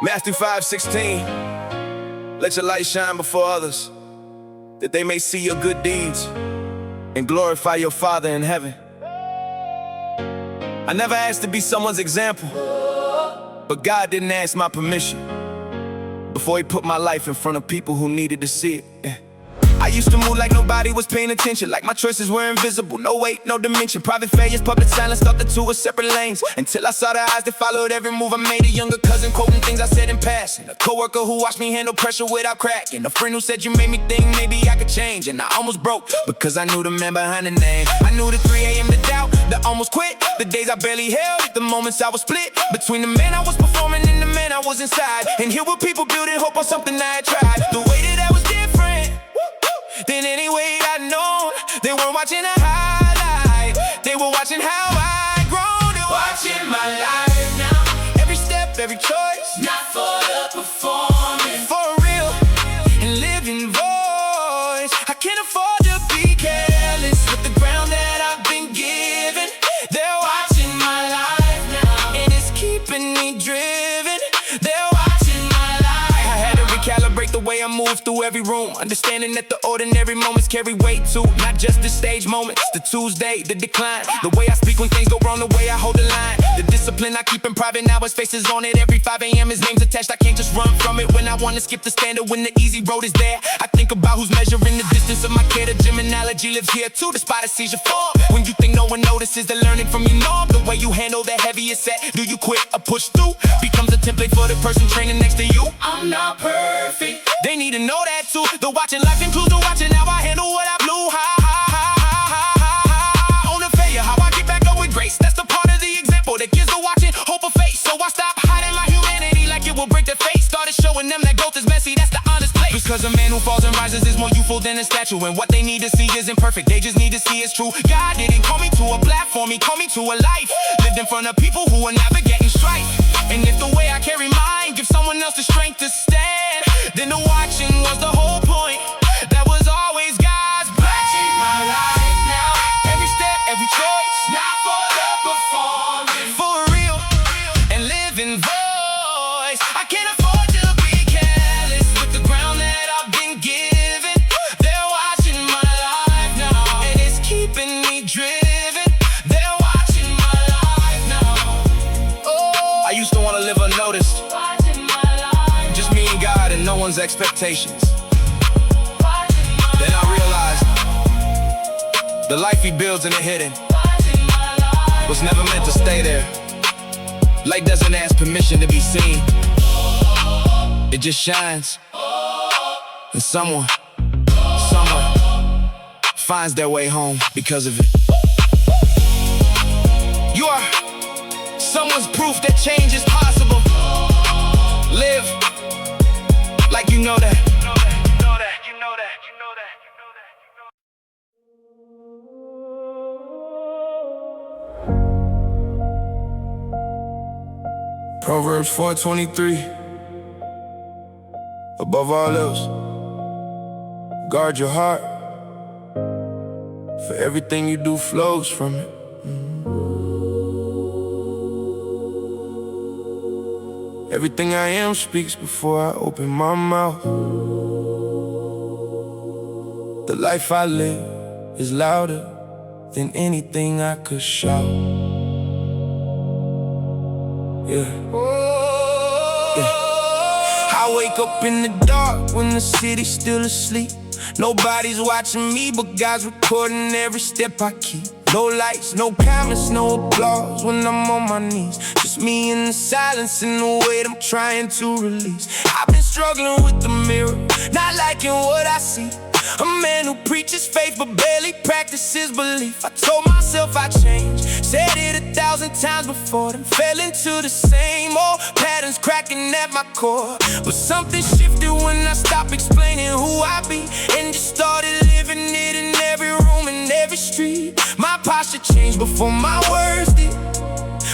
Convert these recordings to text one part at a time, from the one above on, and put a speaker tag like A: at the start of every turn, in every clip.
A: Matthew 5:16. Let your light shine before others, that they may see your good deeds and glorify your Father in heaven. I never asked to be someone's example, but God didn't ask my permission before He put my life in front of people who needed to see it. I used to move like nobody was paying attention, like my choices were invisible. No weight, no dimension. Private failures, public silence, thought the two were separate lanes. Until I saw the eyes that followed every move I made. A younger cousin quoting things I said in passing. A coworker who watched me handle pressure without cracking. A friend who said you made me think maybe I could change. And I almost broke because I knew the man behind the name. I knew the 3 a.m. the doubt, the almost quit, the days I barely held, the moments I was split between the man I was performing and the man I was inside. And here were people building hope on something I had tried. The way that I was different than any way I'd known. They weren't watching a highlight, they were watching how I grown. They're watching my life now, every step, every choice, not for the performance, for a real and living voice. I can't afford to be careless with the ground that I've been given. They're watching my life now, and it's keeping me driven. They're watching my life. I had to recalibrate the way I move through every room, understanding that the ordinary moments carry weight too. Not just the stage moments, the Tuesday, the decline, the way I speak when things go wrong, the way I hold the line, the discipline I keep in private, now his face is on it. Every 5 a.m. his name's attached, I can't just run from it. When I wanna skip the standard, when the easy road is there, I think about who's measuring the distance of my care. The gym analogy lives here too, the spot of seizure form. When you think no one notices, they're learning from your norm. The way you handle the heaviest set, do you quit or push through, becomes a template for the person training next to you. I'm not perfect, they need to know that too. The watching life includes the watching how I handle what I blew. On the failure, how I get back up with grace. That's the part of the example that gives the watching hope a face. So I stop hiding my humanity like it will break their face. Started showing them that growth is messy, that's the honest place. Because a man who falls and rises is more youthful than a statue. And what they need to see isn't perfect, they just need to see it's true. God didn't call me to a platform, He called me to a life lived in front of people who are navigating strife. And if the way I carry mine gives someone else the strength to stand, then the watching was the whole point. That was always God's plan. Watching my life now, every step, every choice, not for the performance, for a real and living voice. I can't afford to be careless with the ground that I've been given. They're watching my life now, and it's keeping me driven. They're watching my life now. Oh, I used to want to live unnoticed, just me and God and no one's expectations. Then I realized the life He builds in the hidden was never meant to stay there. Light doesn't ask permission to be seen, it just shines. And someone, somewhere, finds their way home because of it. You are someone's proof that change is possible. Live like you know that. Proverbs 4:23. Above all else, guard your heart, for everything you do flows from it. Everything I am speaks before I open my mouth. The life I live is louder than anything I could shout. Yeah. I wake up in the dark when the city's still asleep. Nobody's watching me, but God's recording every step I keep. No lights, no cameras, no applause when I'm on my knees. Just me in the silence and the weight I'm trying to release. I've been struggling with the mirror, not liking what I see. A man who preaches faith but barely practices belief. I told myself I'd change, said it 1,000 times before, then fell into the same old patterns cracking at my core. But something shifted when I stopped explaining who I be and just started living it in every room and every street. My posture changed before my words did.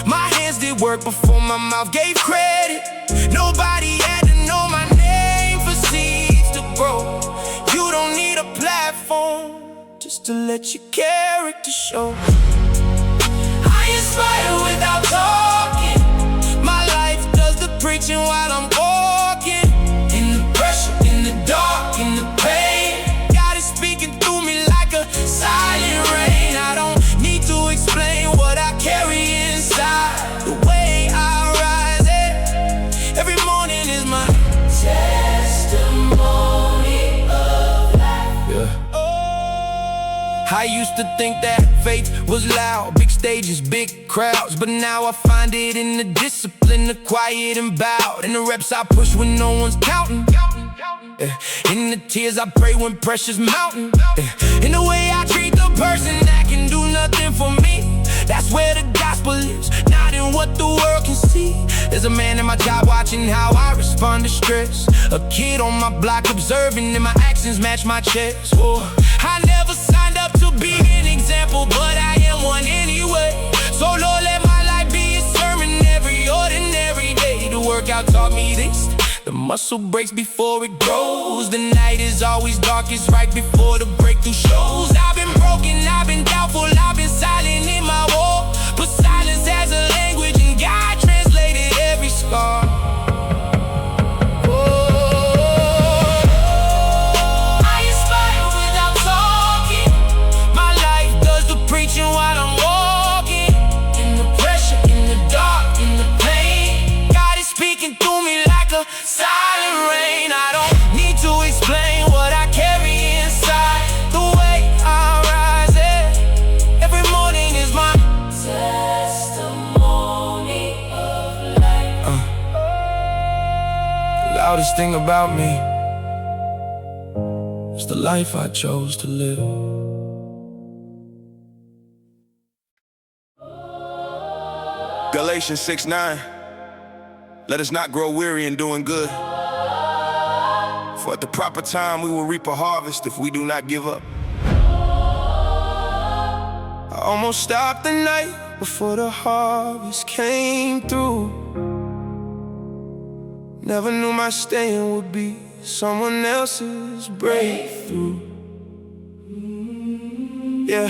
A: My hands did work before my mouth gave credit. Nobody had to know my name for seeds to grow. You don't need a platform just to let your character show. I inspire without talking. My life does the preaching while I'm I used to think that faith was loud, big stages, big crowds, but now I find it in the discipline, the quiet and bowed, and the reps I push when no one's counting. In the tears I pray when pressure's mounting. In the way I treat the person that can do nothing for me. That's where the gospel lives, not in what the world can see. There's a man in my job watching how I respond to stress. A kid on my block observing and my actions match my chest. Whoa. I never signed up to be an example, but I am one anyway. So Lord, let my life be a sermon every ordinary day. The workout taught me this: the muscle breaks before it grows. The night is always darkest right before the breakthrough shows. I've been broken, I've been doubtful, I've been silent in my war, but silence has a language and God translated every scar. I inspire without talking. My life does the preaching while I'm walking. In the pressure, in the dark, in the pain, God is speaking through me like a silent rain. I don't need to explain what I carry inside. The way I rise every morning is my testimony of life. The loudest thing about me is the life I chose to live.
B: Galatians 6:9. Let us not grow weary in doing good, for at the proper time we will reap a harvest if we do not give up.
A: I almost stopped the night before the harvest came through. Never knew my staying would be someone else's breakthrough. Yeah,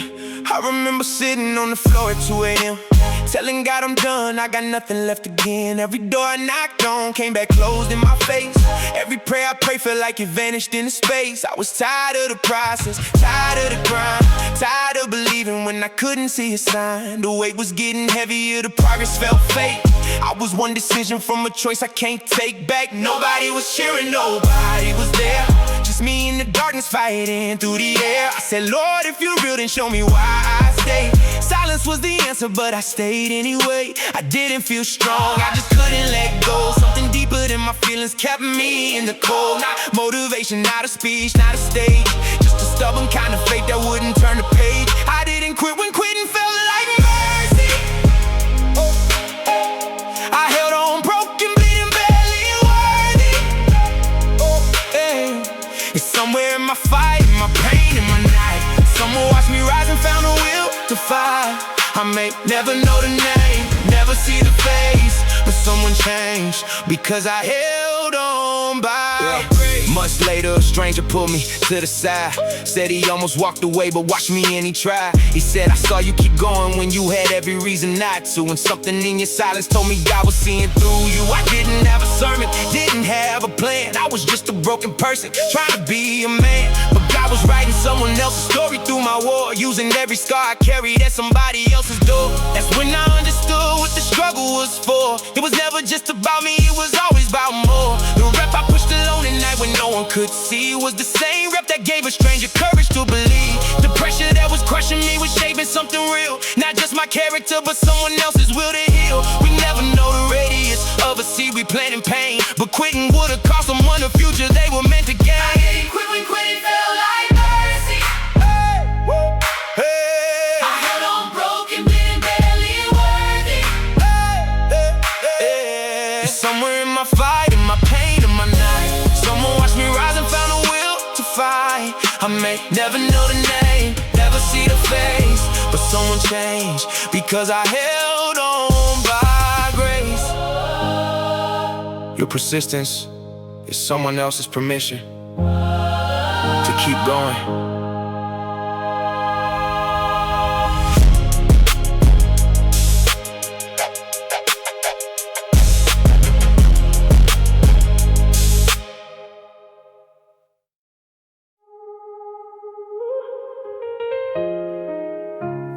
A: I remember sitting on the floor at 2 a.m. telling God I'm done, I got nothing left again. Every door I knocked on came back closed in my face. Every prayer I prayed felt like it vanished into space. I was tired of the process, tired of the grind, tired of believing when I couldn't see a sign. The weight was getting heavier, the progress felt fake. I was one decision from a choice I can't take back. Nobody was cheering, nobody was there. Just me in the darkness fighting through the air. I said, Lord, if you're real, then show me why I stay. Silence was the answer, but I stayed anyway. I didn't feel strong, I just couldn't let go. Something deeper than my feelings kept me in the cold. Not motivation, not a speech, not a stage, just a stubborn kind of faith that wouldn't turn the page. I didn't quit when quitting felt like mercy. I held on broken, bleeding, barely worthy. It's somewhere in my fight, in my pain, in my night. Someone watched me rise and found a will to fight. I may never know the name, never see the face, but someone changed because I held on by grace. Much later, a stranger pulled me to the side. Said he almost walked away, but watched me and he tried. He said, I saw you keep going when you had every reason not to, and something in your silence told me God was seeing through you. I didn't have a sermon, didn't have a plan. I was just a broken person trying to be a man, but God was writing someone else's story through my war, using every scar I carried at somebody else's door. That's when I understood what the struggle was for. It was never just about me, it was always about more. The rep I pushed alone at night when no one could see was the same rep that gave a stranger courage to believe. The pressure that was crushing me was shaping something real, not just my character, but someone else's will to heal. We never know the radius of a seed we plant in pain, but quitting would've cost someone a future they were meant to gain. I didn't quit when quitting felt like mercy. I held on broken, bleeding, barely worthy. Somewhere in my fight, in my pain, in my night, someone watched me rise and found a will to fight. I may never know the name, never see the face, but someone changed because I held on by grace. Your persistence is someone else's permission to keep going.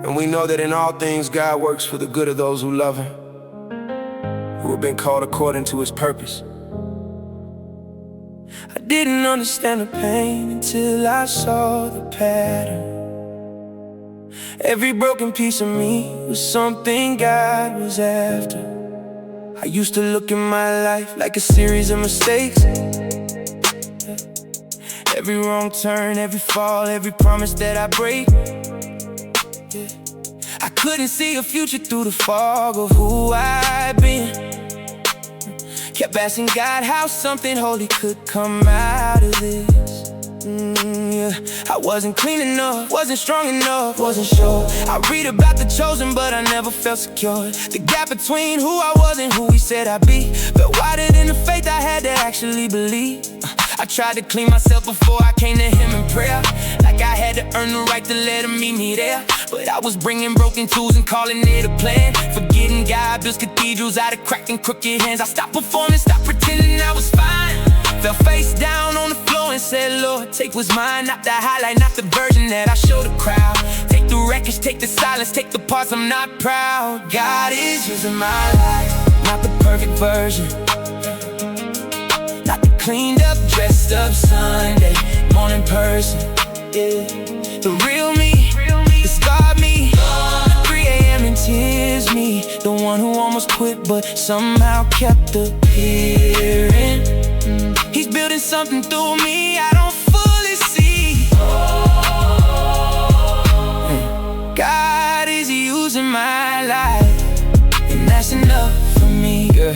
A: And we know that in all things God works for the good of those who love Him, who have been called according to His purpose. I didn't understand the pain until I saw the pattern. Every broken piece of me was something God was after. I used to look at my life like a series of mistakes. Every wrong turn, every fall, every promise that I break. I couldn't see a future through the fog of who I've been. Kept asking God how something holy could come out of this. I wasn't clean enough, wasn't strong enough, wasn't sure. I read about the chosen, but I never felt secure. The gap between who I was and who he said I'd be felt wider than the faith I had to actually believe. I tried to clean myself before I came to him in prayer, like I had to earn the right to let him meet me there. But I was bringing broken tools and calling it a plan, forgetting God builds cathedrals out of cracked and crooked hands. I stopped performing, stopped pretending I was fine. Fell face down on the floor and said, Lord, take what's mine, not the highlight, not the version that I show the crowd. Take the wreckage, take the silence, take the parts I'm not proud. God is using my life, not the perfect version, not the cleaned up, dressed up Sunday morning person. Yeah, the real me, the scarred me, the 3 a.m. in tears me, the one who almost quit but somehow kept appearing. He's building something through me I don't fully see. God is using my life, and that's enough for me, girl.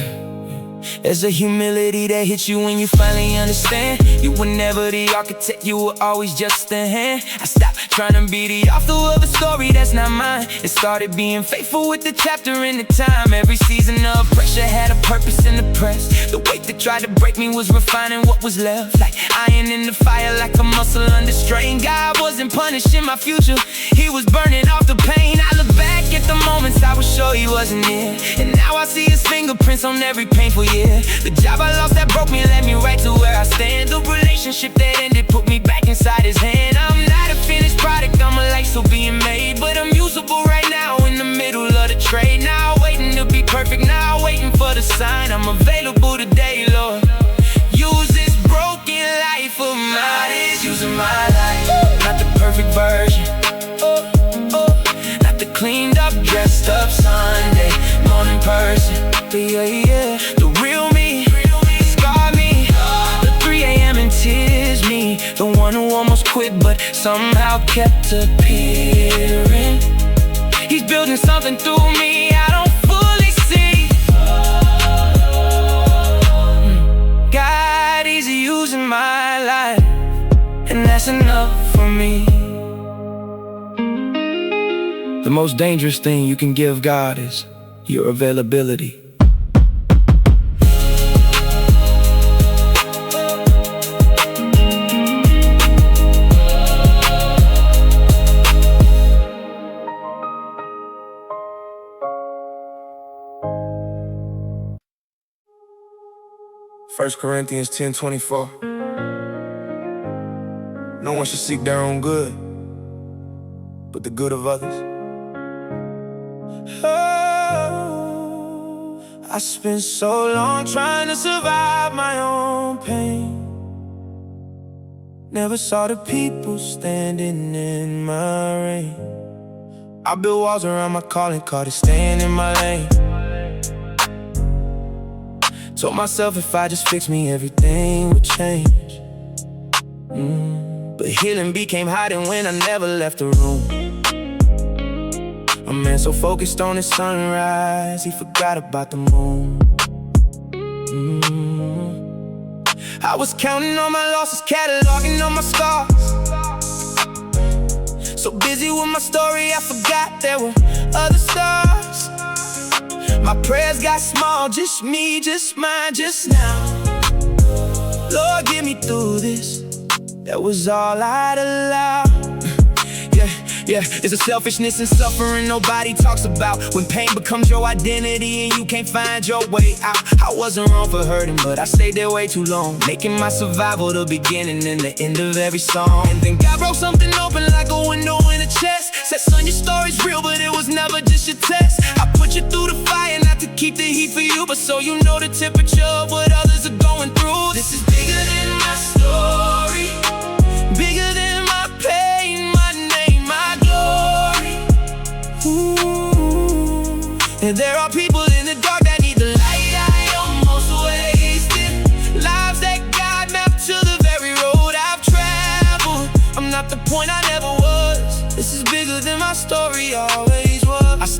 A: There's a humility that hits you when you finally understand. You were never the architect, you were always just a hand. I stopped trying to be the author of a story that's not mine. It started being faithful with the chapter and the time. Every season of pressure had a purpose in the press. The weight that tried to break me was refining what was left, like iron in the fire, like a muscle under strain. God wasn't punishing my future, he was burning off the pain. I look back at the moments I was sure he wasn't near, and now I see his fingerprints on every painful year. The job I lost that broke me led me right to where I stand. The relationship that ended put me back inside his hand. I'm not a finished product, I'm a light still being made, but I'm usable right now in the middle of the trade. Now waiting to be perfect, now waiting for the sign. I'm available today, Lord. Use this broken life of mine. God is using my life, not the perfect version, not the cleaned up, dressed up Sunday morning person. Yeah, the real me, scarred me, the 3 a.m. in tears me, the one who almost quit but somehow kept appearing. He's building something through me I don't fully see. God is using my life, and that's enough for me. The most dangerous thing you can give God is your availability. First Corinthians 10:24. No one should seek their own good, but the good of others. Oh, I spent so long trying to survive my own pain. Never saw the people standing in my rain. I built walls around my calling, caught it staying in my lane. Told myself if I just fix me, everything would change. But healing became hiding when I never left the room. A man so focused on his sunrise, he forgot about the moon. I was counting on my losses, cataloging on my scars. So busy with my story, I forgot there were other stars. My prayers got small, just me, just mine, just now. Lord, get me through this, that was all I'd allow. Yeah, it's a selfishness and suffering nobody talks about. When pain becomes your identity and you can't find your way out. I wasn't wrong for hurting, but I stayed there way too long, making my survival the beginning and the end of every song. And then God broke something open like a window in a chest. Said, son, your story's real, but it was never just your test. I put you through the fire, not to keep the heat for you, but so you know the temperature of what others are going through. This is bigger than my story, bigger than my pain, my name, my glory.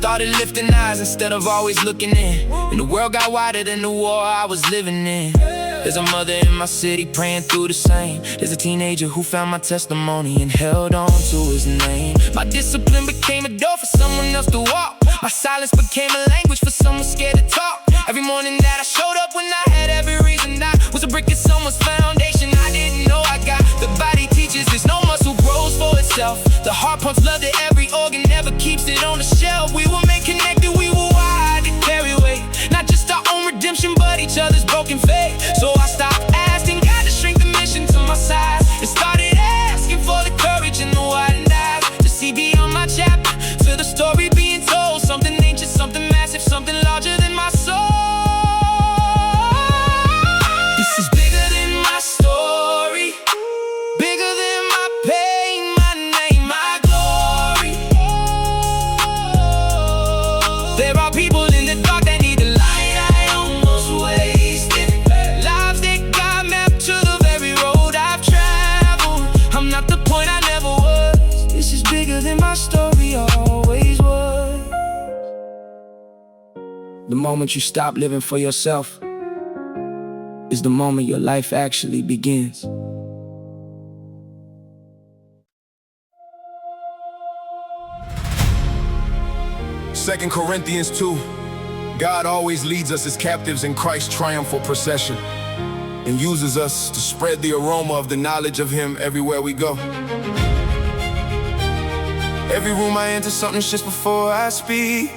A: started lifting eyes instead of always looking in. And the world got wider than the war I was living in. There's a mother in my city praying through the same. There's a teenager who found my testimony and held on to his name. My discipline became a door for someone else to walk. My silence became a language for someone scared to talk. Every morning that I showed up when I had every reason, I was a brick in someone's foundation I didn't know I got. The body teaches there's no muscle grows for itself. The heart pumps love to every organ, never keeps it on the shelf. We were made connected, we were wired to carry weight. Not just our own redemption, but each other's broken faith. So I stopped asking God to shrink the mission to my size and started asking for the courage and the widened eyes to see beyond my chapter, to the story being told. Something ancient, something massive, something larger than my soul. This is bigger than my story, bigger than my pain, my name, my glory. There are people in the dark that need the light I almost wasted. Lives that got mapped to the very road I've traveled. I'm not the point I never was. This is bigger than my story always was. The moment you stop living for yourself is the moment your life actually begins.
B: Second Corinthians 2. God always leads us as captives in Christ's triumphal procession and uses us to spread the aroma of the knowledge of Him everywhere we go. Every room I enter, something shifts before I speak.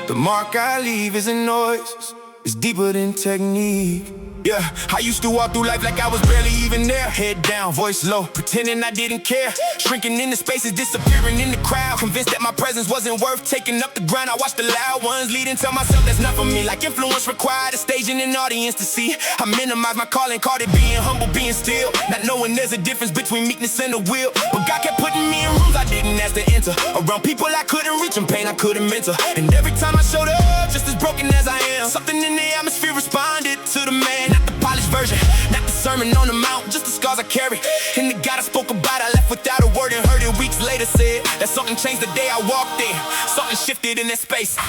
B: The mark I leave isn't noise, it's deeper than technique. Yeah, I used to walk through life like I was barely even there. Head down, voice low, pretending I didn't care. Shrinking into spaces, disappearing in the crowd. Convinced that my presence wasn't worth taking up the ground. I watched the loud ones lead and tell myself that's not for me. Like influence required a stage and an audience to see. I minimized my calling, called it being humble, being still. Not knowing there's a difference between meekness and the will. But God kept putting me in rooms I didn't ask to enter, around people I couldn't reach and pain I couldn't mentor. And every time I showed up, just as broken as I am, something in the atmosphere responded to the man. Not the polished version, not the sermon on the mount, just the scars I carry. And the God I spoke about, I left without a word and heard it weeks later. Said that something changed the day I walked in. Something shifted in that space.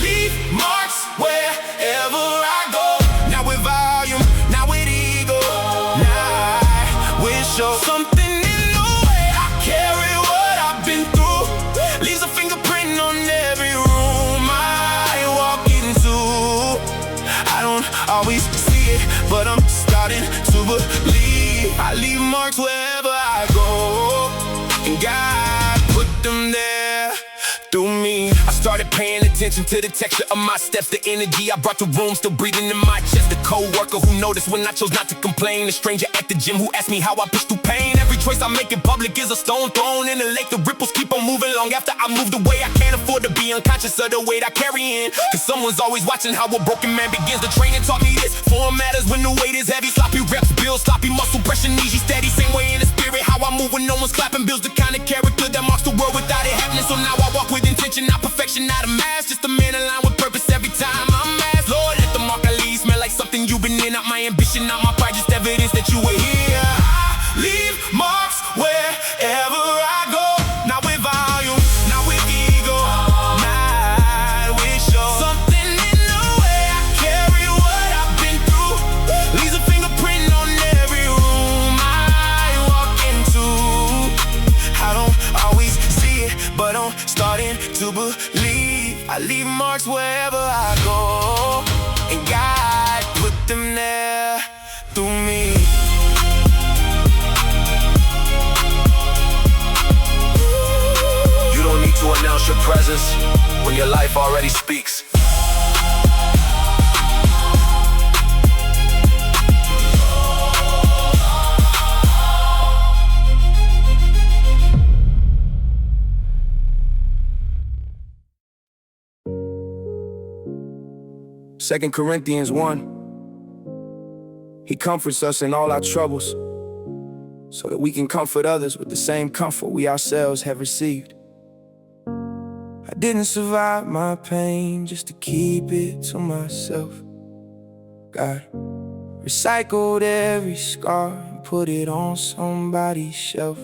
B: Leave marks wherever I go. Now with volume, now with ego, now with show. Something in the way I carry what I've been through leaves a fingerprint on every room I walk into. I don't always see it, but I'm starting to believe. I leave marks wherever I go, and God put them there through me. I started paying attention to the texture of my steps, the energy I brought to room, still breathing in my chest. The co-worker who noticed when I chose not to complain, the stranger at the gym who asked me how I push through pain. Every choice I make in public is a stone thrown in the lake. The ripples keep on moving long after I moved away. I can't afford to be unconscious of the weight I carry in, cause someone's always watching how a broken man begins. The training taught me this: form matters when the weight is heavy. Sloppy reps build sloppy muscle, pressure knees, you steady. Same way in the spirit, how I move when no one's clapping builds the kind of character that marks the world without it happening. So now I walk with intention, not perfection, not a mask. Just a man aligned with purpose every time I'm asked. Lord, let the mark I leave smell like something you've been in. Not my ambition, not my pride, just evidence that you were here. I leave marks wherever I go. Not with volume, not with ego, not with show. Something in the way I carry what I've been through leaves a fingerprint on every room I walk into. I don't always see it, but I'm starting to believe. I leave marks wherever I go, and God put them there through me. You don't need to announce your presence when your life already speaks. Second Corinthians 1. He comforts us in all our troubles, so that we can comfort others with the same comfort we ourselves have received. I didn't survive my pain just to keep it to myself. God recycled every scar and put it on somebody's shelf.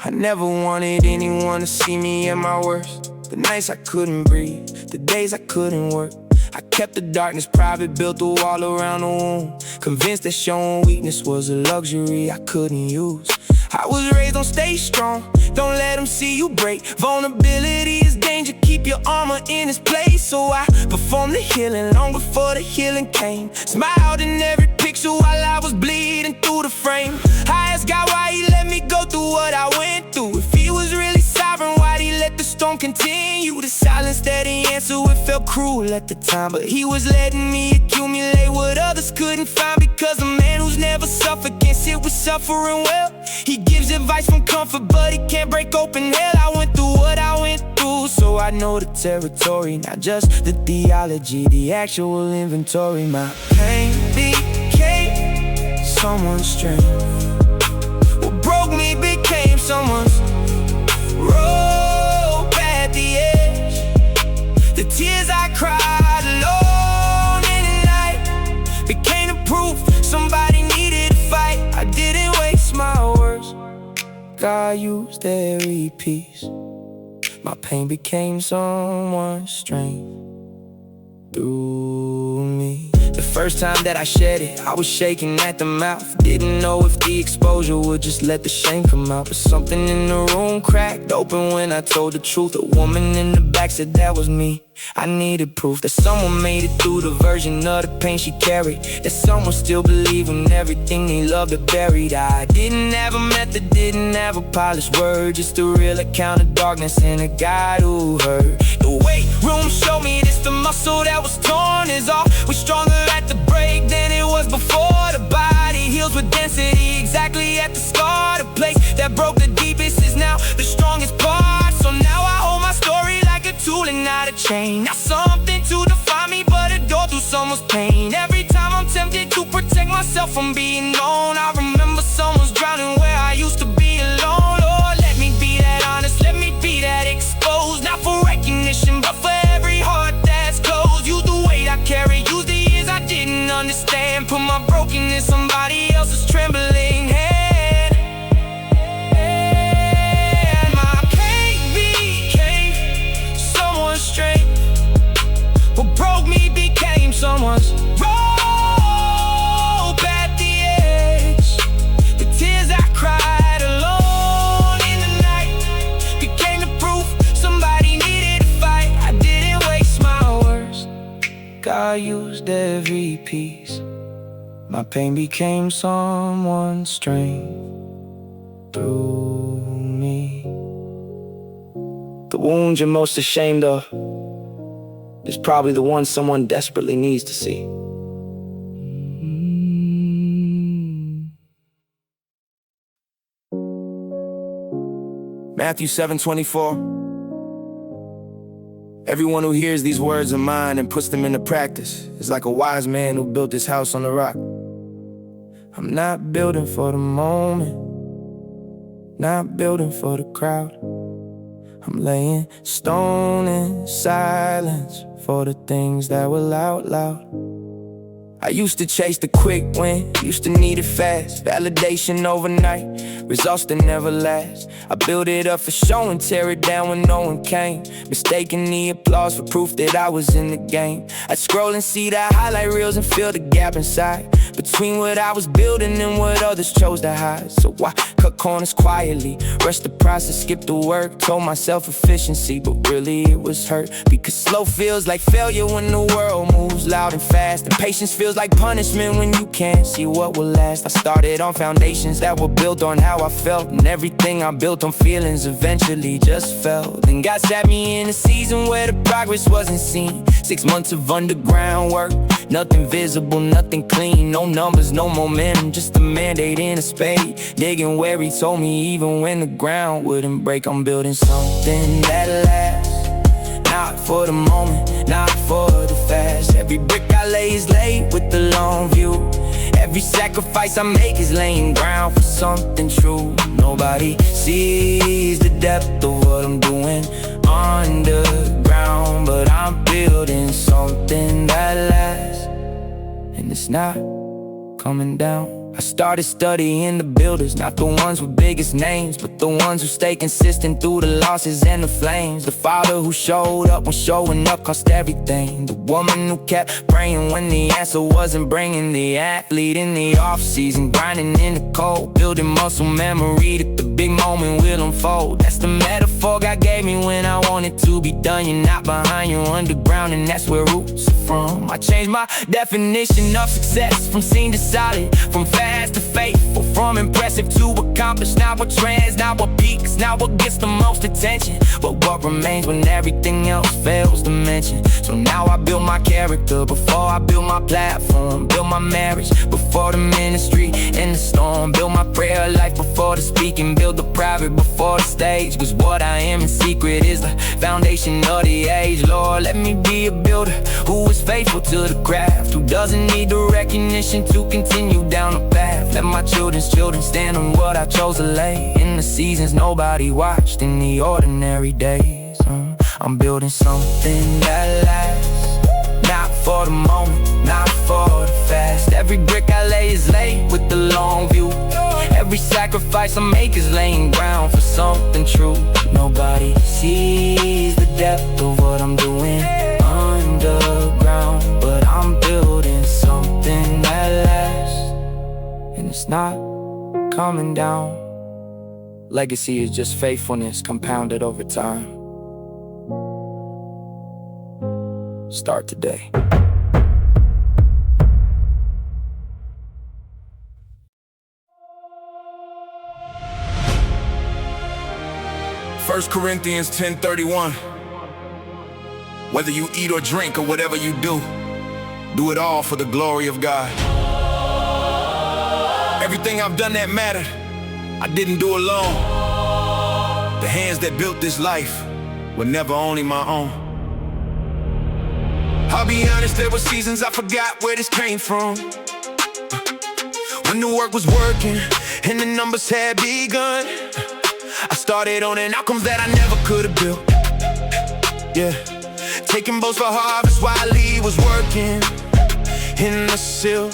B: I never wanted anyone to see me at my worst. The nights I couldn't breathe, the days I couldn't work. I kept the darkness private, built a wall around the wound. Convinced that showing weakness was a luxury I couldn't use. I was raised on stay strong, don't let them see you break. Vulnerability is danger, keep your armor in its place. So I performed the healing long before the healing came. Smiled in every picture while I was bleeding through the frame. I asked God why he let me go through what I went through. If he was really sovereign, why'd he let the storm continue? The silence that he answered, it felt cruel at the time, but he was letting me accumulate what others couldn't find. Because a man who's never suffered can't sit with suffering well. He gives advice from comfort, but he can't break open hell. I went through what I went through, so I know the territory, not just the theology, the actual inventory. My pain became someone's strength. What broke me became someone's rope at the edge. The tears I cried alone in the night became the proof somebody needed to fight. I didn't waste my words, God used every piece. My pain became someone's strength through me. The first time that I shed it, I was shaking at the mouth. Didn't know if the exposure would just let the shame come out. But something in the room cracked open when I told the truth. A woman in the back said that was me. I needed proof that someone made it through the version of the pain she carried. That someone still believed in everything they loved or buried. I didn't have a method, didn't have a polished word, just a real account of darkness and a God who heard. The weight room showed me this, the muscle that was torn is off. Was stronger at the break than it was before. The body heals with density, exactly at the scar. The place that broke the deepest is now the strongest part. So now I hold my story like a tool and not a chain. Not something to define me, but a door through someone's pain. Every time I'm tempted to protect myself from being known, I remember someone's drowning where I used to be alone. Lord, let me be that honest, let me be that exposed. Not for recognition, but for every heart that's closed. Use the weight I carry, use the years I didn't understand. Put my brokenness in somebody else's trembling hand. My pain became someone's strength. What broke me became someone's rope at the edge. The tears I cried alone in the night became the proof somebody needed to fight. I didn't waste my words, God used every piece. My pain became someone's strength through me. The wound you're most ashamed of is probably the one someone desperately needs to see. Matthew 7:24. Everyone who hears these words of mine and puts them into practice is like a wise man who built his house on the rock. I'm not building for the moment, not building for the crowd. I'm laying stone in silence for the things that will out loud. I used to chase the quick win, used to need it fast. Validation overnight, results that never last. I built it up for show and tear it down when no one came. Mistaking the applause for proof that I was in the game. I'd scroll and see the highlight reels and feel the gap inside between what I was building and what others chose to hide. So I cut corners quietly, rushed the process, skipped the work. Told myself efficiency, but really it was hurt. Because slow feels like failure when the world moves loud and fast. And patience feels like punishment when you can't see what will last. I started on foundations that were built on how I felt, and everything I built on feelings eventually just fell. Then God sat me in a season where the progress wasn't seen. 6 months of underground work, nothing visible, nothing clean. No numbers, no momentum, just a mandate in a spade. Digging where he told me even when the ground wouldn't break. I'm building something that lasts, not for the moment, not for the fast. Every brick I lay is laid with the long view. Every sacrifice I make is laying ground for something true. Nobody sees the depth of what I'm doing underground, but I'm building something that lasts, and it's not coming down.
C: I started studying the builders, not the ones with biggest names, but the ones who stay consistent through the losses and the flames. The father who showed up when showing up cost everything. The woman who kept praying when the answer wasn't bringing. The athlete in the off-season, grinding in the cold, building muscle memory that the big moment will unfold. That's the metaphor God gave me when I wanted to be done. You're not behind, you're underground, and that's where roots are from. I changed my definition of success, from seen to solid, from fast to faithful, from impressive to accomplished. Not what trends, not what peaks, not what gets the most attention, but what remains when everything else fails to mention. So now I build my character before I build my platform, build my marriage before the ministry in the storm, build my prayer life before the speaking, build the private before the stage. Cause what I am in secret is the foundation of the age. Lord, let me be a builder who is faithful to the craft, who doesn't need the recognition to continue down the path. Let my children's children stand on what I chose to lay in the seasons nobody watched, in the ordinary days. I'm building something that lasts, not for the moment, not for the fast. Every brick I lay is laid with the long view. Every sacrifice I make is laying ground for something true. Nobody sees the depth of what I'm doing underground, but I'm building something that lasts, and it's not coming down. Legacy is just faithfulness compounded over time. Start today.
B: 1 Corinthians 10:31. Whether you eat or drink or whatever you do, do it all for the glory of God. Everything I've done that mattered, I didn't do alone. The hands that built this life were never only my own. I'll be honest, there were seasons I forgot where this came from, when the work was working and the numbers had begun. I started owning outcomes that I never could have built. Yeah, taking boats for harvest while Lee was working in the silt.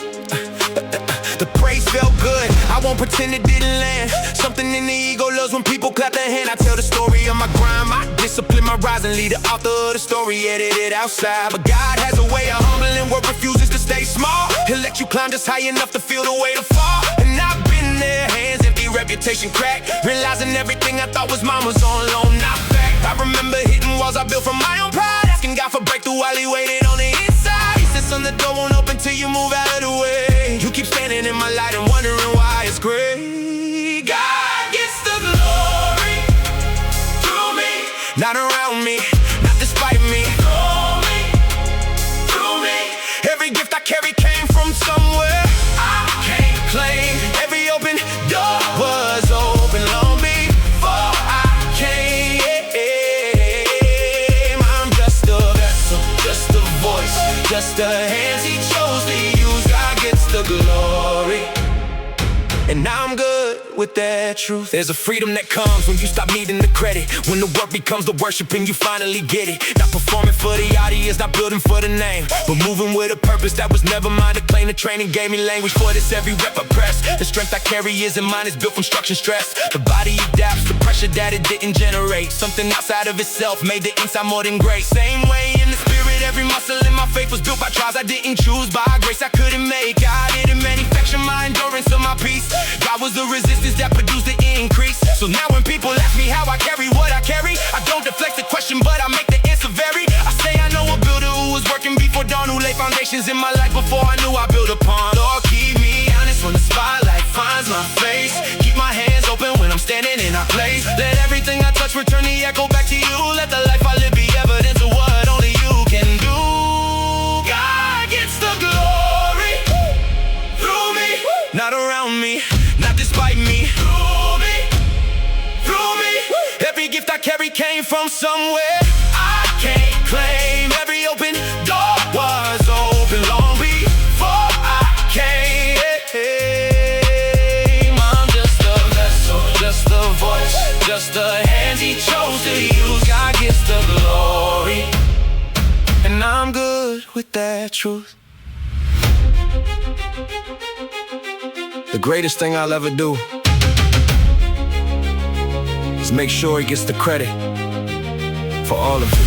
B: The praise felt good, I won't pretend it didn't land. Something in the ego loves when people clap their hand. I tell the story of my grind, my discipline, my rise, and lead the author of the story, edited outside. But God has a way of humbling what refuses to stay small. He'll let you climb just high enough to feel the way to fall. And I've been there, hands empty, reputation cracked, realizing everything I thought was mine was on loan, not fact. I remember hitting walls I built from my own pride, asking God for breakthrough while he waited on the inside. He said, son, the door won't open till you move out of the way. You keep standing in my light and wondering why it's gray. God gets the glory through me, not around me, not despite me. Through me, every gift I carry came from somewhere I can't claim. Every open door was open long before I came. I'm just a vessel, just a voice, just the hands he chose to use. God gets the glory, and I'm good with that truth. There's a freedom that comes when you stop needing the credit, when the work becomes the worship and you finally get it. Not performing for the audience, not building for the name, but moving with a purpose that was never mine to claim. The training gave me language for this every rep I press. The strength I carry isn't mine, it's built from structure stress. The body adapts the pressure that it didn't generate. Something outside of itself made the inside more than great. Same way in the spirit, every muscle in my faith was built by trials I didn't choose, by grace I couldn't make. I didn't manufacture my endurance or my peace. God was the resistance that produced the increase. So now when people ask me how I carry what I carry, I don't deflect the question, but I make the answer varied. I say I know a builder who was working before dawn, who laid foundations in my life before I knew I built upon. Lord, keep me honest when the spotlight finds my face. Keep my hands open when I'm standing in our place. Let everything I touch return the echo back to you. Let the life I live be evidence of what only you can do. God gets the glory through me, not around me, not despite me. Through me, every gift I carry came from somewhere I can't claim. Every open door was open long before I came. I'm just a vessel, just a voice, just the hands he chose to use. God gets the glory, and I'm good with that truth.
A: The greatest thing I'll ever do is make sure he gets the credit for all of it.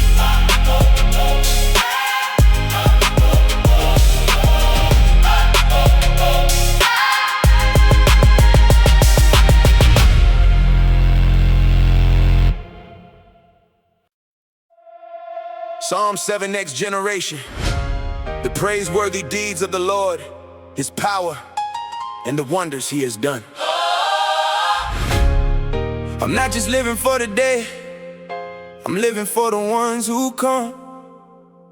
A: Psalm 7, next generation. The praiseworthy deeds of the Lord, His power, and the wonders He has done. I'm not just living for today, I'm living for the ones who come.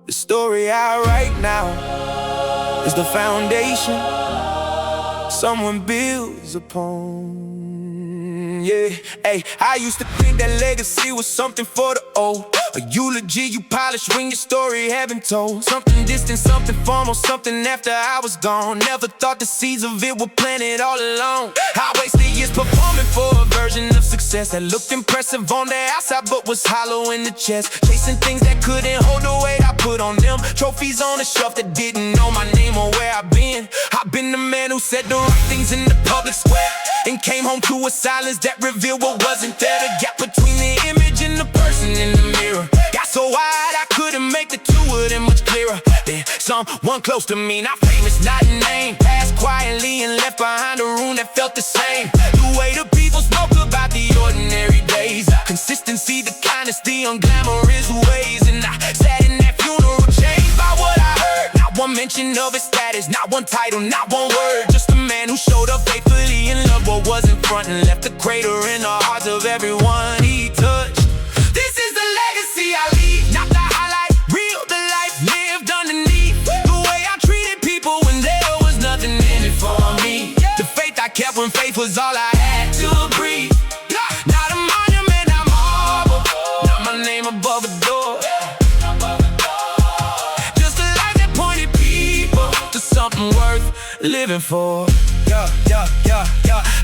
A: The story I write now is the foundation someone builds upon. Yeah, hey, I used to think that legacy was something for the old. A eulogy you polish when your story haven't told. Something distant, something formal, something after I was gone. Never thought the seeds of it were planted all along. I wasted years performing for a version of success that looked impressive on the outside but was hollow in the chest. Chasing things that couldn't hold the weight I put on them. Trophies on the shelf that didn't know my name or where I've been. I've been the man who said the right things in the public square and came home to a silence that revealed what wasn't there. The gap between the image and the person in the mirror got so wide I couldn't make the two of them much clearer. Then someone close to me, not famous, not a name, passed quietly and left behind a room that felt the same. The way the people spoke about the ordinary days, consistency, the kindness, the unglamorous ways. And I sat in that funeral changed by what I heard. Not one mention of his status, not one title, not one word. Just a man who showed up faithfully and loved what was in front and left a crater in the hearts of everyone he touched. This is the legacy I leave, not the highlight, real, the life lived underneath. The way I treated people when there was nothing in it for me. The faith I kept when faith was all I had to breathe. Not a monument, not marble, not my name above a door. Just a life that pointed people to something worth living for.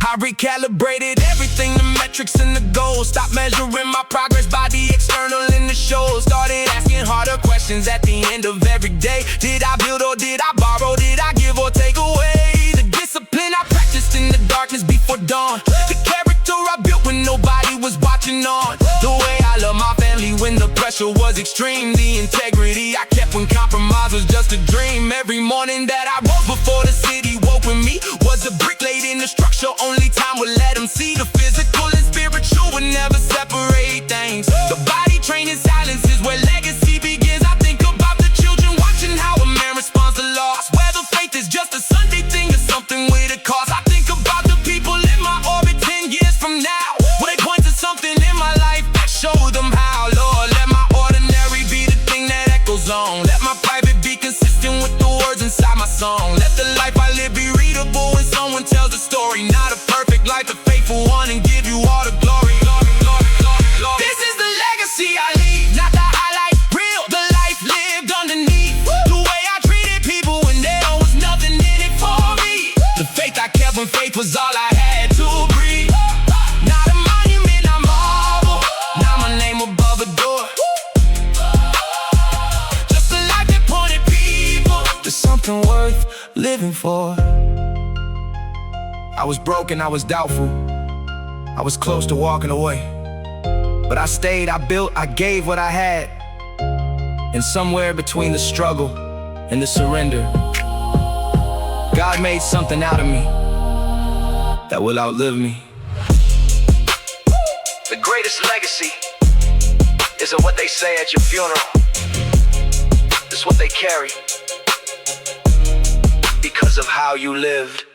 A: I recalibrated everything, the metrics and the goals. Stopped measuring my progress by the external and the shows. Started asking harder questions at the end of every day. Did I build or did I borrow? Did I give or take away? The discipline I practiced in the darkness before dawn. The character I built when nobody was watching on. The way I love my family when the pressure was extreme. The integrity I kept when compromise was just a dream. Every morning that I rose before the city woke with me was a brick laid in the structure. Only time would let them see. The physical and spiritual would never separate things. The body trained in silence is where legacy begins. I think about the children watching how a man responds to loss. Whether faith is just a Sunday thing or something with a cost. I think about the people in my orbit 10 years from now. Will they point to something in my life that show them how? Lord, let my ordinary be the thing that echoes on. Let my private be consistent with the words inside my song. Let the life I live be readable when someone tells a story. Not a perfect life, a faithful one, and give you all the glory. This is the legacy I leave, not the highlight, real, the life lived underneath. The way I treated people when there was nothing in it for me. The faith I kept when faith was all I had to breathe. Not a monument, not marble, not my name above a door. Just a life that pointed people to something worth living for. I was broken, I was doubtful, I was close to walking away. But I stayed, I built, I gave what I had. And somewhere between the struggle and the surrender, God made something out of me that will outlive me. The greatest legacy isn't what they say at your funeral. It's what they carry because of how you lived.